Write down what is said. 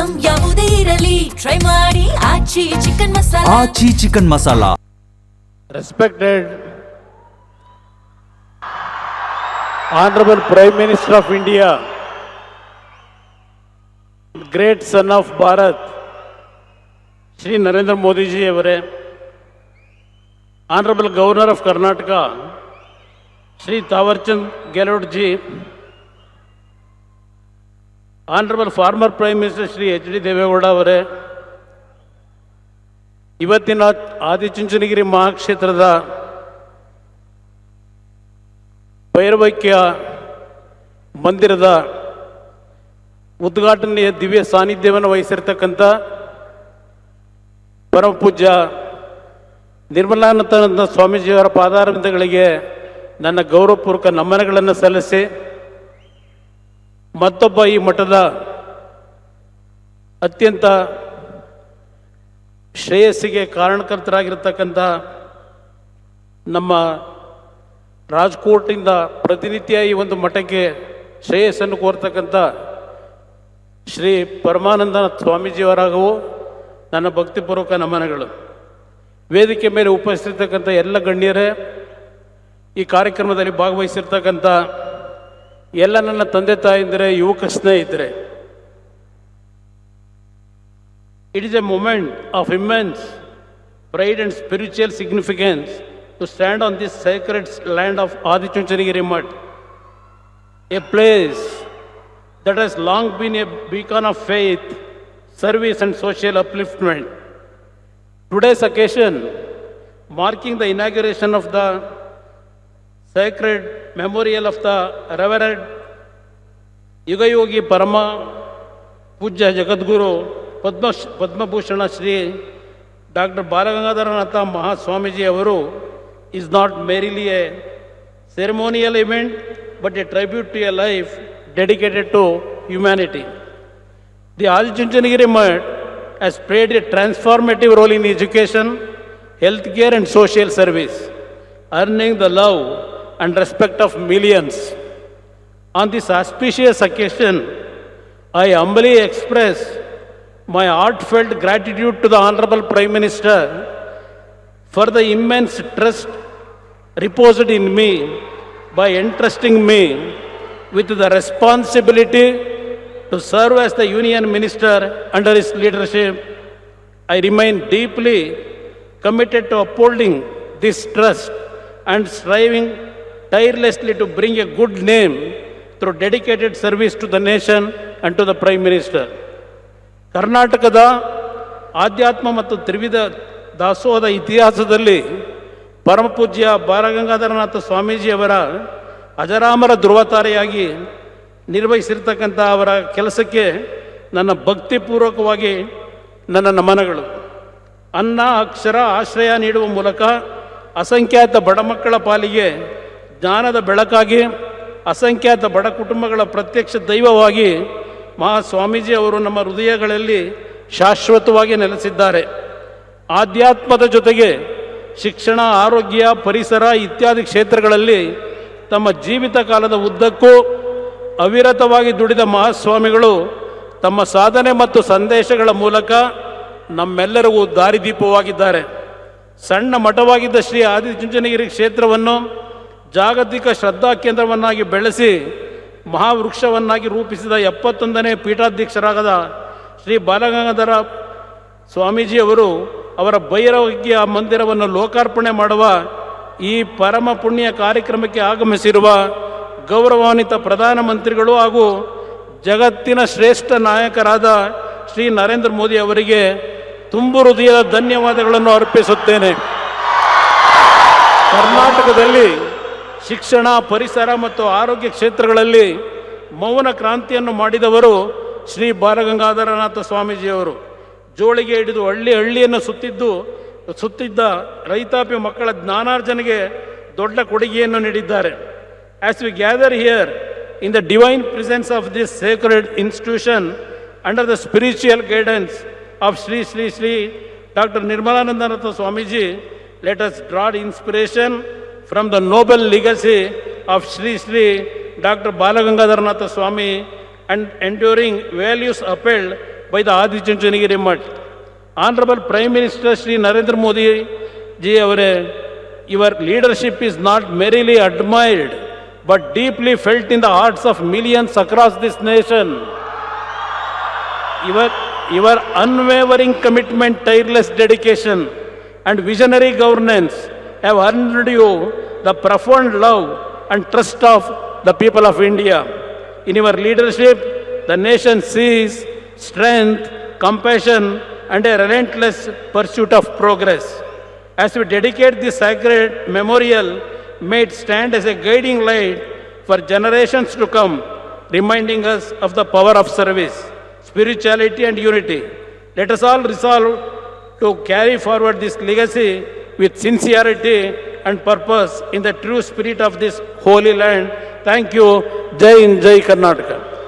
Item ಯಾವುದೇ ಇರಲಿ try ಮಾಡಿ Aachi chicken masala. Aachi chicken masala. Respected Honorable Prime Minister of India, great son of Bharat, Shri Narendra Modi ji avare, Honorable Governor of Karnataka, Shri Thawarchand Gehlot ji, Honorable former Prime Minister Shri H.D. Devegowda avare, ಇವತ್ತಿನ ಆದಿಚುಂಚನಗಿರಿ ಮಹಾಕ್ಷೇತ್ರದ ಭೈರವೈಕ್ಯ ಮಂದಿರದ ಉದ್ಘಾಟನೆಯ ದಿವ್ಯ ಸಾನ್ನಿಧ್ಯವನ್ನು ವಹಿಸಿರ್ತಕ್ಕಂಥ ಪರಮ ಪೂಜ್ಯ ನಿರ್ಮಲಾನಂದ ಸ್ವಾಮೀಜಿಯವರ ಪಾದಾರವಿಂದಗಳಿಗೆ ನನ್ನ ಗೌರವಪೂರ್ವಕ ನಮನಗಳನ್ನು ಸಲ್ಲಿಸಿ, ಮತ್ತೊಬ್ಬ ಈ ಮಠದ ಅತ್ಯಂತ ಶ್ರೇಯಸ್ಸಿಗೆ ಕಾರಣಕರ್ತರಾಗಿರ್ತಕ್ಕಂಥ ನಮ್ಮ ರಾಜ್ಕೋಟಿಂದ ಪ್ರತಿನಿತ್ಯ ಈ ಒಂದು ಮಠಕ್ಕೆ ಶ್ರೇಯಸ್ಸನ್ನು ಕೋರ್ತಕ್ಕಂಥ ಶ್ರೀ ಪರಮಾನಂದನಾಥ ಸ್ವಾಮೀಜಿಯವರಾಗೂ ನನ್ನ ಭಕ್ತಿಪೂರ್ವಕ ನಮನಗಳು. ವೇದಿಕೆ ಮೇಲೆ ಉಪಸ್ಥಿತಕ್ಕಂಥ ಎಲ್ಲ ಗಣ್ಯರೇ, ಈ ಕಾರ್ಯಕ್ರಮದಲ್ಲಿ ಭಾಗವಹಿಸಿರ್ತಕ್ಕಂಥ ಎಲ್ಲ ನನ್ನ ತಂದೆ ತಾಯಿಂದರೆ, ಯುವಕ ಸ್ನೇಹಿತರೆ, it is a moment of immense pride and spiritual significance to stand on this sacred land of Adichunchanagiri Mutt, a place that has long been a beacon of faith, service and social upliftment. Today's occasion, marking the inauguration of the sacred memorial of the Reverend Yugayogi Parama Pujya Jagadguru Padma Bhushan Shri doctor Balagangadharanatha Mahaswamiji ಅವರು is not merely a ceremonial event but a tribute to a life dedicated to humanity. The Adichunchanagiri Mutt has played a transformative role in education, healthcare and social service, earning the love and respect of millions. On this auspicious occasion, I humbly express my heartfelt gratitude to the Honorable Prime Minister for the immense trust reposed in me by entrusting me with the responsibility to serve as the Union Minister under his leadership. I remain deeply committed to upholding this trust and striving tirelessly to bring a good name through dedicated service to the nation and to the Prime Minister. ಕರ್ನಾಟಕದ ಆಧ್ಯಾತ್ಮ ಮತ್ತು ತ್ರಿವಿಧ ದಾಸೋಹದ ಇತಿಹಾಸದಲ್ಲಿ ಪರಮಪೂಜ್ಯ ಬಾಲಗಂಗಾಧರನಾಥ ಸ್ವಾಮೀಜಿಯವರ ಅಜರಾಮರ ಧ್ರುವತಾರೆಯಾಗಿ ನಿರ್ವಹಿಸಿರ್ತಕ್ಕಂಥ ಅವರ ಕೆಲಸಕ್ಕೆ ನನ್ನ ಭಕ್ತಿಪೂರ್ವಕವಾಗಿ ನನ್ನ ನಮನಗಳು. ಅನ್ನ, ಅಕ್ಷರ, ಆಶ್ರಯ ನೀಡುವ ಮೂಲಕ ಅಸಂಖ್ಯಾತ ಬಡ ಮಕ್ಕಳ ಪಾಲಿಗೆ ಜ್ಞಾನದ ಬೆಳಕಾಗಿ, ಅಸಂಖ್ಯಾತ ಬಡ ಕುಟುಂಬಗಳ ಪ್ರತ್ಯಕ್ಷ ದೈವವಾಗಿ ಮಹಾಸ್ವಾಮೀಜಿ ಅವರು ನಮ್ಮ ಹೃದಯಗಳಲ್ಲಿ ಶಾಶ್ವತವಾಗಿ ನೆಲೆಸಿದ್ದಾರೆ. ಆಧ್ಯಾತ್ಮದ ಜೊತೆಗೆ ಶಿಕ್ಷಣ, ಆರೋಗ್ಯ, ಪರಿಸರ ಇತ್ಯಾದಿ ಕ್ಷೇತ್ರಗಳಲ್ಲಿ ತಮ್ಮ ಜೀವಿತ ಕಾಲದ ಉದ್ದಕ್ಕೂ ಅವಿರತವಾಗಿ ದುಡಿದ ಮಹಾಸ್ವಾಮಿಗಳು ತಮ್ಮ ಸಾಧನೆ ಮತ್ತು ಸಂದೇಶಗಳ ಮೂಲಕ ನಮ್ಮೆಲ್ಲರಿಗೂ ದಾರಿದೀಪವಾಗಿದ್ದಾರೆ. ಸಣ್ಣ ಮಠವಾಗಿದ್ದ ಶ್ರೀ ಆದಿಚುಂಚನಗಿರಿ ಕ್ಷೇತ್ರವನ್ನು ಜಾಗತಿಕ ಶ್ರದ್ಧಾ ಕೇಂದ್ರವನ್ನಾಗಿ ಬೆಳೆಸಿ ಮಹಾವೃಕ್ಷವನ್ನಾಗಿ ರೂಪಿಸಿದ 71ನೇ ಪೀಠಾಧ್ಯಕ್ಷರಾದ ಶ್ರೀ ಬಾಲಗಂಗಾಧರ ಸ್ವಾಮೀಜಿಯವರು ಅವರ ಭೈರವೈಕ್ಯ ಮಂದಿರವನ್ನು ಲೋಕಾರ್ಪಣೆ ಮಾಡುವ ಈ ಪರಮ ಪುಣ್ಯ ಕಾರ್ಯಕ್ರಮಕ್ಕೆ ಆಗಮಿಸಿರುವ ಗೌರವಾನ್ವಿತ ಪ್ರಧಾನಮಂತ್ರಿಗಳು ಹಾಗೂ ಜಗತ್ತಿನ ಶ್ರೇಷ್ಠ ನಾಯಕರಾದ ಶ್ರೀ ನರೇಂದ್ರ ಮೋದಿ ಅವರಿಗೆ ತುಂಬು ಹೃದಯದ ಧನ್ಯವಾದಗಳನ್ನು ಅರ್ಪಿಸುತ್ತೇನೆ. ಕರ್ನಾಟಕದಲ್ಲಿ ಶಿಕ್ಷಣ, ಪರಿಸರ ಮತ್ತು ಆರೋಗ್ಯ ಕ್ಷೇತ್ರಗಳಲ್ಲಿ ಮೌನ ಕ್ರಾಂತಿಯನ್ನು ಮಾಡಿದವರು ಶ್ರೀ ಬಾಲಗಂಗಾಧರನಾಥ ಸ್ವಾಮೀಜಿಯವರು. ಜೋಳಿಗೆ ಹಿಡಿದು ಹಳ್ಳಿಯನ್ನು ಸುತ್ತಿದ್ದ ರೈತಾಪಿ ಮಕ್ಕಳ ಜ್ಞಾನಾರ್ಜನೆಗೆ ದೊಡ್ಡ ಕೊಡುಗೆಯನ್ನು ನೀಡಿದ್ದಾರೆ. As we gather here in the divine presence of this sacred institution under the spiritual guidance of Sri Dr. Nirmalanandanath Swamiji, let us draw inspiration from the noble legacy of Sri Dr. Balagangadharanath Swami and enduring values upheld by the Adi Chunchanagiri Mutt. Honorable Prime Minister Shri Narendra Modi ji, your leadership is not merely admired but deeply felt in the hearts of millions across this nation. Your unwavering commitment, tireless dedication, and visionary governance have earned you the profound love and trust of the people of India. In your leadership, the nation sees strength, compassion, and a relentless pursuit of progress. As we dedicate this sacred memorial, may it stand as a guiding light for generations to come, reminding us of the power of service, spirituality, and unity. Let us all resolve to carry forward this legacy with sincerity and purpose in the true spirit of this holy land. Thank you. Jai Hind, Jai Karnataka.